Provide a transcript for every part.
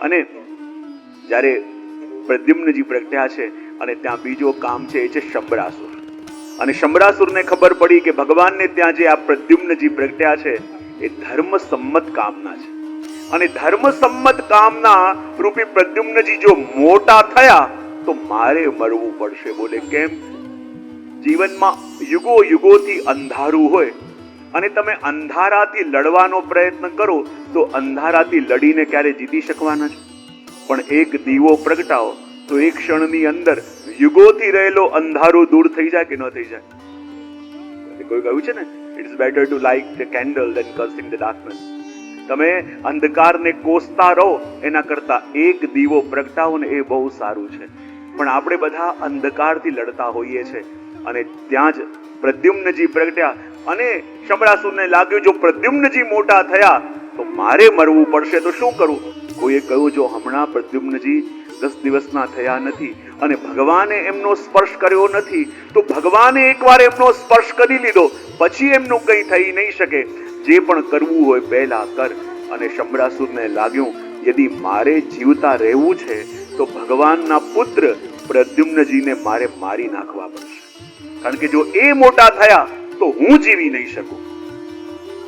અને જ્યારે પ્રદ્યુમ્નજી પ્રગટ્યા છે અને ત્યાં બીજો કામ છે એ છે શંબરાસુર. અને શંબરાસુરને ખબર પડી કે ભગવાનને ત્યાં જે આ પ્રદ્યુમ્નજી પ્રગટ્યા છે એ ધર્મ સંમત કામના છે, અને ધર્મ સંમત કામના રૂપી પ્રદ્યુમ્નજી જો મોટા થયા તો મારે મરવું પડશે. બોલે કેમ? જીવનમાં યુગો યુગોથી અંધારું હોય અને તમે અંધારાથી લડવાનો પ્રયત્ન કરો તો અંધારાથી લડીને ક્યારે જીતી શકવાના છો? પણ એક દીવો પ્રગટાવો તો એક ક્ષણની અંદર યુગોથી રહેલો અંધારું દૂર થઈ જાય કે ન થઈ જાય? કોઈ કહ્યું છે ને, it's better to light the candle than cursing the darkness. તમે અંધકારને કોસતા રહો એના કરતા એક દીવો પ્રગટાવો ને એ બહુ સારું છે. પણ આપણે બધા અંધકારથી લડતા હોઈએ છે. અને ત્યાં જ પ્રદ્યુમ્નજી પ્રગટ્યા અને શંબરાસુરને લાગ્યું જો પ્રદ્યુમ્નજી મોટા થયા તો મારે મરવું પડશે, તો શું કરવું? કોઈએ કહ્યું જો હમણાં પ્રદ્યુમ્નજી 10 દિવસના થયા નથી અને ભગવાને એમનો સ્પર્શ કર્યો નથી તો ભગવાને એકવાર એમનો સ્પર્શ કરી લીધો પછી એમનું કંઈ થઈ નહીં શકે. જે પણ કરવું હોય પહેલા કર. અને શંબરાસુરને લાગ્યું યદી મારે જીવતા રહેવું છે તો ભગવાનના પુત્ર પ્રદ્યુમ્નજીને મારે મારી નાખવા પડશે, કારણ કે જો એ મોટા થયા તો હું જીવી નહીં શકું.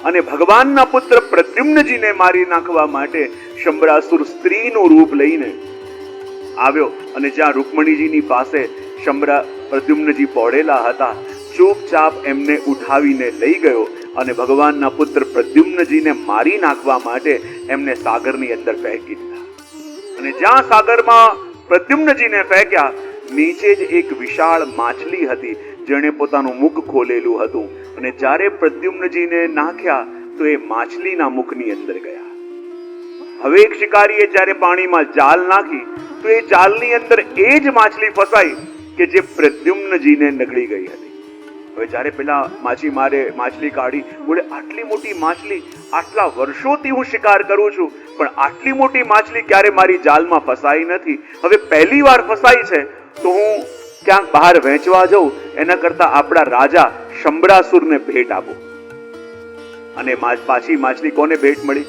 અને ભગવાનના પુત્ર પ્રદ્યુમ્નજીને મારી નાખવા માટે શંબરાસુર સ્ત્રીનું રૂપ લઈને આવ્યો અને જ્યાં રૂકમણીજીની પાસે પ્રદ્યુમ્નજી પહોળેલા હતા ચૂપચાપ એમને ઉઠાવીને લઈ ગયો અને ભગવાનના પુત્ર પ્રદ્યુમ્નજીને મારી નાખવા માટે એમને સાગરની અંદર ફેંકી દીધા. અને જ્યાં સાગરમાં પ્રદ્યુમ્નજીને ફેંક્યા નીચે જ એક વિશાળ માછલી હતી જેણે પોતાનું મુખ ખોલેલું હતું અને જ્યારે પ્રદ્યુમ્નજીને નાખ્યા તો એ માછલીના મુખની અંદર ગયા. હવે એક શિકારીએ જ્યારે પાણીમાં જાલ નાખી તો એ જાલની અંદર એ જ માછલી ફસાઈ કે જે પ્રદ્યુમ્નજીને નગળી ગઈ હતી. હવે જ્યારે પેલા માછીમારે માછલી કાઢી, બોલે આટલી મોટી માછલી, આટલા વર્ષોથી હું શિકાર કરું છું પણ આટલી મોટી માછલી ક્યારે મારી જાલમાં ફસાઈ નથી. હવે પહેલી વાર ફસાઈ છે તો હું ક્યાંક બહાર વહેંચવા જાઉં એના કરતા આપણા રાજા શંબરાસુરને ભેટ આપો. અને પાછી માછલી કોને ભેટ મળી?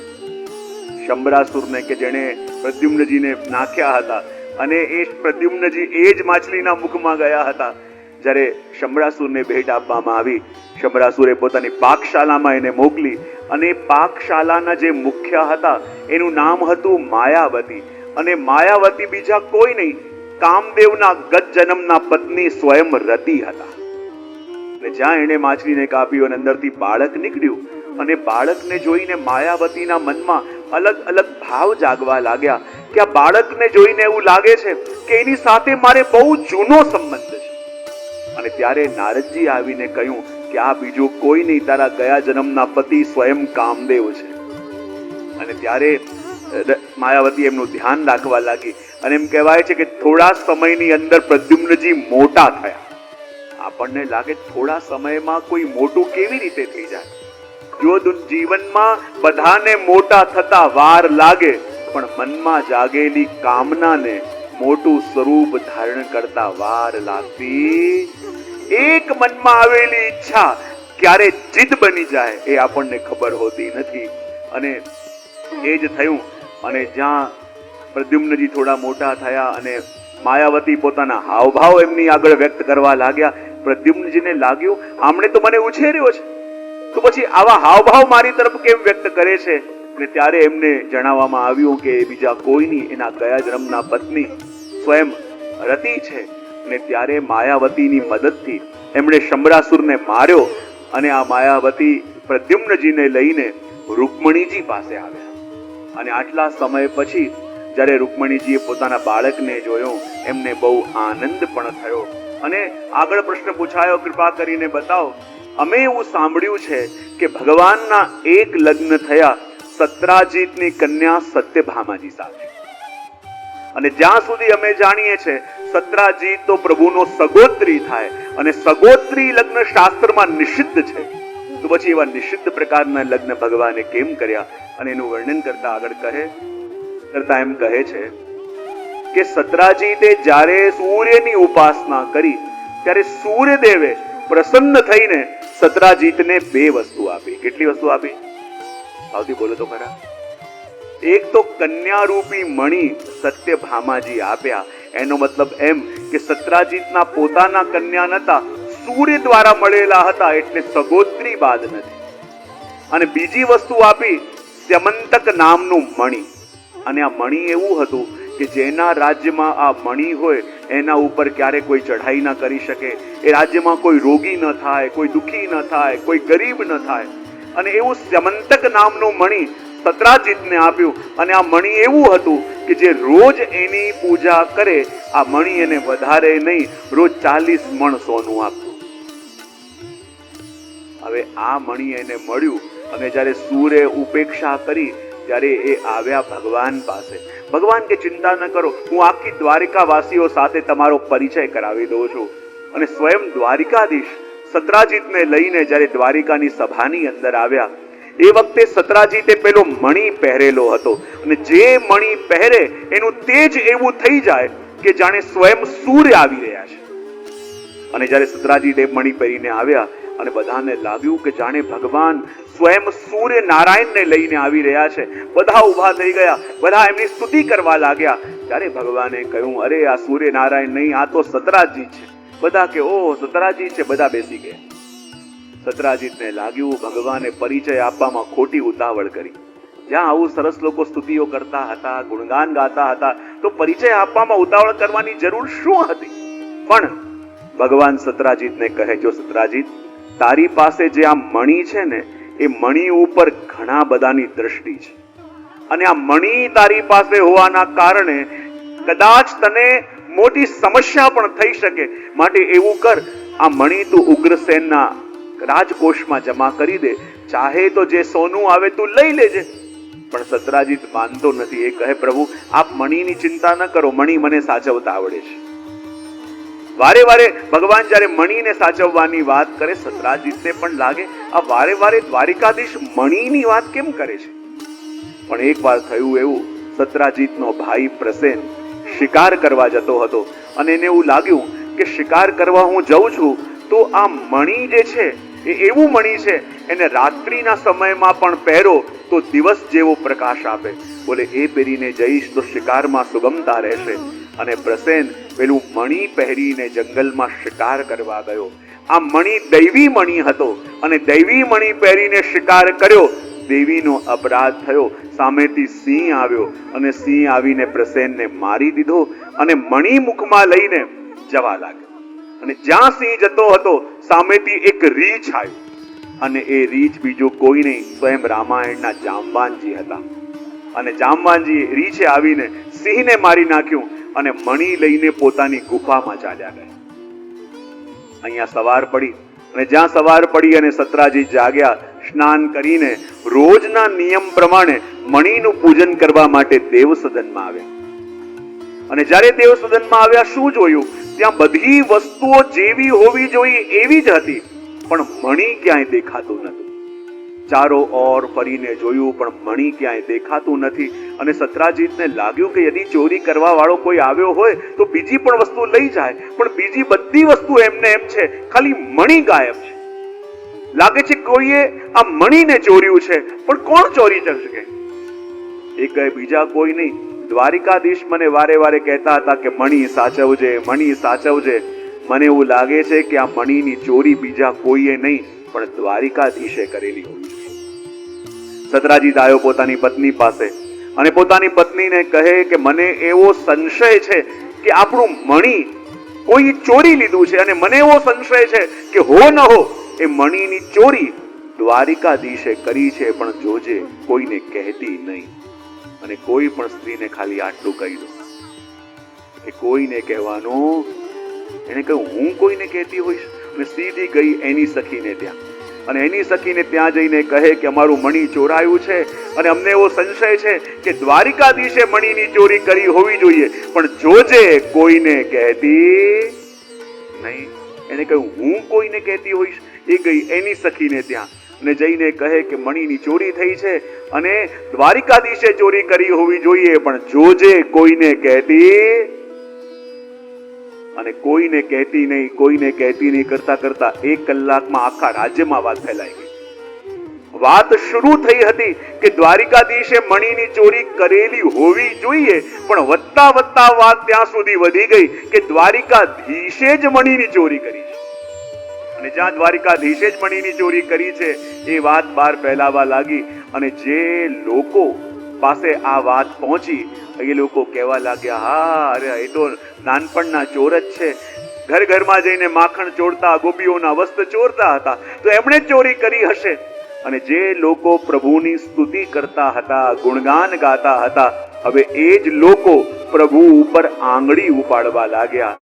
શંબરાસુરને, કે જેણે પ્રદ્યુમ્નજીને નાખ્યા હતા. અને એ પ્રદ્યુમ્નજી એ જ માછલીના મુખમાં ગયા હતા. જ્યારે શંબરાસુરને ભેટ આપવામાં આવી, શંબરાસુરે પોતાની પાકશાલામાં એને મોકલી અને પાકશાલાના જે મુખ્ય હતા એનું નામ હતું માયાવતી. અને માયાવતી બીજા કોઈ નહીં, કામદેવના ગત જન્મના પત્ની સ્વયં રતિ હતા. અને જ્યાં એને માછલીને કાપ્યું અને અંદરથી બાળક નીકળ્યું અને બાળકને જોઈને માયાવતીના મનમાં અલગ અલગ ભાવ જાગવા લાગ્યા કે આ બાળકને જોઈને એવું લાગે છે કે એની સાથે મારે બહુ જૂનો સંબંધ છે. અને ત્યારે નારદજી આવીને કહ્યું કે આ બીજો કોઈ નહીં, તારા ગયા જન્મના પતિ સ્વયં કામદેવ છે. અને ત્યારે માયાવતી એમનું ધ્યાન રાખવા લાગી અને એમ કહેવાય છે કે થોડા સમયની અંદર પ્રદ્યુમ્નજી મોટા થયા. આપણને લાગે થોડા સમયમાં કોઈ મોટું કેવી રીતે થઈ જાય? જો જીવનમાં બધાને મોટા થતા વાર લાગે પણ મનમાં જાગેલી કામનાને મોટું સ્વરૂપ ધારણ કરતા વાર લાગતી. એક મનમાં આવેલી ઈચ્છા ક્યારે જીદ બની જાય એ આપણને ખબર હોતી નથી. અને એ જ થયું. અને જ્યાં પ્રદ્યુમ્નજી થોડા મોટા થયા અને માયાવતી પોતાના હાવભાવ એમની આગળ વ્યક્ત કરવા લાગ્યા, પ્રદ્યુમ્નજીને લાગ્યું આમણે તો મને ઉછેર્યો છે તો પછી આવા હાવભાવ મારી તરફ કેમ વ્યક્ત કરે છે? અને ત્યારે એમને જણાવવામાં આવ્યું કે બીજા કોઈ નહીં, એના ગયા જન્મના પત્ની સ્વયં રતિ છે. અને ત્યારે માયાવતીની મદદથી એમણે શંબરાસુરને માર્યો અને આ માયાવતી પ્રદ્યુમ્નજીને લઈને રૂકમણીજી પાસે આવ્યા. અને આટલા સમય પછી જ્યારે રૂકમણીજીએ પોતાના બાળકને જોયો એમને બહુ આનંદ પણ થયો. અને આગળ પ્રશ્ન પૂછાયો, કૃપા કરીને બતાવો, અમે એવું સાંભળ્યું છે કે ભગવાનના એક લગ્ન થયા સત્રાજીતની કન્યા સત્યભામાજી સાથે. અને જ્યાં સુધી અમે જાણીએ છીએ સત્રાજીત તો પ્રભુનો સગોત્રી થાય અને સગોત્રી લગ્ન શાસ્ત્રમાં નિષિદ્ધ છે. તો પછી એવા નિષિદ્ધ પ્રકારના લગ્ન ભગવાને કેમ કર્યા? અને એનું વર્ણન કરતા આગળ એમ કહે છે કે સત્રાજીતે જ્યારે સૂર્યની ઉપાસના કરી ત્યારે સૂર્યદેવે પ્રસન્ન થઈને સત્રાજીતને 2 વસ્તુ આપી. કેટલી વસ્તુ આપી? આવતી બોલો તો ખરા. એક તો કન્યારૂપી મણી સત્યભામાજી આપ્યા, એનો મતલબ એમ કે સત્રાજીતના પોતાના કન્યા નતા, સૂર્ય દ્વારા મળેલા હતા, એટલે સગોત્રી બાદ નથી. અને બીજી વસ્તુ આપી સ્યમંતક નામનું મણી. અને આ મણી એવું હતું કે જેના રાજ્યમાં આ મણી હોય એના ઉપર ક્યારે કોઈ ચઢાઈ ના કરી શકે, એ રાજ્યમાં કોઈ રોગી ન થાય, કોઈ દુખી ન થાય, કોઈ ગરીબ ન થાય. અને એવું સ્યમંતક નામનું મણી સત્રાજીતને આપ્યું. અને આ મણી એવું હતું કે જે રોજ એની પૂજા કરે, આ મણી એને વધારે નહીં, રોજ 40 મણ સોનું આપતું. હવે આ મણી એને મળ્યું અને જ્યારે સૂર્ય ઉપેક્ષા કરી ત્યારે એ આવ્યા ભગવાન પાસે. ભગવાન કે ચિંતા ન કરો, હું આખી દ્વારિકા વાસીઓ સાથે તમારો પરિચય કરાવી દઉં છું. અને સ્વયં દ્વારિકાધીશ સત્રાજીતને લઈને જ્યારે દ્વારિકાની સભાની અંદર આવ્યા, એ વખતે સત્રાજીતે પેલો મણી પહેરેલો હતો. અને જે મણી પહેરે એનું તેજ એવું થઈ જાય કે જાણે સ્વયં સૂર્ય આવી રહ્યા છે. અને જ્યારે સત્રાજીતે મણી પહેરીને આવ્યા અને બધાને લાગ્યું કે જાણે ભગવાન સ્વયં સૂર્ય નારાયણને લઈને આવી રહ્યા છે. બધા ઊભા થઈ ગયા, બધા એમની સ્તુતિ કરવા લાગ્યા. ત્યારે ભગવાને કહ્યું, અરે આ સૂર્ય નારાયણ નહીં, આ તો સત્રાજી છે. બધા કે ઓહ સત્રાજી છે. બધા બેસી ગયા. સત્રાજીતને લાગ્યું ભગવાને પરિચય આપવામાં ખોટી ઉતાવળ કરી. જ્યાં આવું સરસ લોકો સ્તુતિઓ કરતા હતા, ગુણગાન ગાતા હતા, તો પરિચય આપવામાં ઉતાવળ કરવાની જરૂર શું હતી? પણ ભગવાન સત્રાજીતને કહે, જો સત્રાજીત, તારી પાસે જે આ મણી છે ને, એ મણી ઉપર ઘણા બધાની દ્રષ્ટિ છે. અને આ મણી તારી પાસે હોવાના કારણે કદાચ તને મોટી સમસ્યા પણ થઈ શકે. માટે એવું કર, આ મણી તું ઉગ્રસેનના રાજકોષમાં જમા કરી દે. ચાહે તો જે સોનું આવે તું લઈ લેજે. પણ સત્રાજીત માનતો નથી. એ કહે, પ્રભુ આપ મણીની ચિંતા ન કરો, મણી મને સાચવતા આવડે છે. વારે વારે ભગવાન જ્યારે મણીને સાચવવાની વાત કરે, સત્રાજીતને પણ લાગે આ વારે વારે દ્વારિકાધીશ મણીની વાત કેમ કરે છે. પણ એક વાર થયું એવું, સત્રાજીતનો ભાઈ પ્રસેન શિકાર કરવા જતો હતો અને એને એવું લાગ્યું કે શિકાર કરવા હું જઉં છું તો આ મણી જે છે એ એવું મણી છે, એને રાત્રિના સમયમાં પણ પહેરો તો દિવસ જેવો પ્રકાશ આપે. બોલે એ પહેરીને જઈશ તો શિકારમાં સુગમતા રહેશે. અને પ્રસેન પેલું મણી પહેરીને જંગલમાં શિકાર કરવા ગયો. આ મણી દૈવી મણી હતો અને દૈવી મણી પહેરીને શિકાર કર્યો. દેવીનો અપરાધ થયો. સામેથી સિંહ આવ્યો અને સિંહ આવીને પ્રસેનને મારી દીધો અને મણી મુખમાં લઈને જવા લાગ્યો. અને જ્યાં સિંહ જતો હતો સામેથી એક રીંછ આવ્યું. અને એ રીંછ બીજું કોઈ નહીં, સ્વયં રામાયણના જાંબાનજી હતા. અને જાંબાનજી રીંછે આવીને સિંહને મારી નાખ્યું અને મણી લઈને પોતાની ગુફામાં ચાલ્યા ગયા. અહીંયા સવાર પડી અને જ્યાં સવાર પડી અને સત્રાજીત જાગ્યા, સ્નાન કરીને રોજના નિયમ પ્રમાણે મણીનું પૂજન કરવા માટે દેવસદનમાં આવ્યા. અને જ્યારે દેવસદનમાં આવ્યા શું જોયું? ત્યાં બધી વસ્તુઓ જેવી હોવી જોઈએ એવી જ હતી, પણ મણી ક્યાંય દેખાતું નતું. ચારો ઓર ફરીને જોયું પણ મણી ક્યાંય દેખાતું નથી. અને સત્રાજીતને લાગ્યું કે યદી ચોરી કરવા વાળો કોઈ આવ્યો હોય તો બીજી પણ વસ્તુ લઈ જાય, પણ બીજી બધી વસ્તુ એમને એમ છે, ખાલી મણી ગાયબ છે. લાગે છે કોઈએ આ મણીને ચોર્યું છે, પણ કોણ ચોરી કરી શકે? એ કહે, બીજા કોઈ નહીં, દ્વારિકાધીશ મને વારે વારે કહેતા હતા કે મણી સાચવજે, મણી સાચવજે. મને એવું લાગે છે કે આ મણીની ચોરી બીજા કોઈએ નહીં પણ દ્વારિકાધીશે કરેલી હોય. સત્રાજીત આવ્યો પોતાની પત્ની પાસે અને પોતાની પત્નીને કહે કે મને એવો સંશય છે કે આપણું મણી કોઈ ચોરી લીધું છે. અને મને એવો સંશય છે કે હો ન હો એ મણીની ચોરી દ્વારિકાધીશે કરી છે, પણ જોજે કોઈને કહેતી નહીં. અને કોઈ પણ સ્ત્રીને ખાલી આટલું કહી દો કે કોઈને કહેવાનું. એને કહ્યું હું કોઈને કહેતી હોઈશ. અને સીધી ગઈ એની સખીને ત્યાં અને એની સખીને ત્યાં જઈને કહે કે અમારું મણી ચોરાયું છે અને અમને એવો સંશય છે કે દ્વારિકાધીશે મણીની ચોરી કરી હોવી જોઈએ, પણ જોજે કોઈને કહેતી નહીં. એને કહ્યું હું કોઈને કહેતી હોઈશ. એ ગઈ એની સખીને ત્યાં અને જઈને કહે કે મણીની ચોરી થઈ છે અને દ્વારિકાધીશે ચોરી કરી હોવી જોઈએ, પણ જોજે કોઈને કહેતી. અને કોઈને કહેતી નહીં, કોઈને કહેતી નહીં કરતા કરતા 1 કલાકમાં આખા રાજ્યમાં વાત ફેલાઈ ગઈ. વાત શરૂ થઈ હતી કે દ્વારિકાધીશે મણીની ચોરી કરેલી હોવી જોઈએ, પણ વધતા વધતા વાત ત્યાં સુધી વધી ગઈ કે દ્વારિકાધીશે જ મણીની ચોરી કરી છે. અને જ્યાં દ્વારિકાધીશે જ મણીની ચોરી કરી છે એ વાત બહાર ફેલાવા લાગી. અને જે લોકો પાસે આ વાત પહોંચી એ લોકો કહેવા લાગ્યા, હા અરે એ તો નાનપણના ચોર જ છે, ઘર ઘરમાં જઈને માખણ ચોરતા, ગોપીઓના વસ્ત્ર ચોરતા હતા, તો એમણે ચોરી કરી હશે. અને જે લોકો પ્રભુની સ્તુતિ કરતા હતા, ગુણગાન ગાતા હતા, હવે એ જ લોકો પ્રભુ ઉપર આંગળી ઉપાડવા લાગ્યા.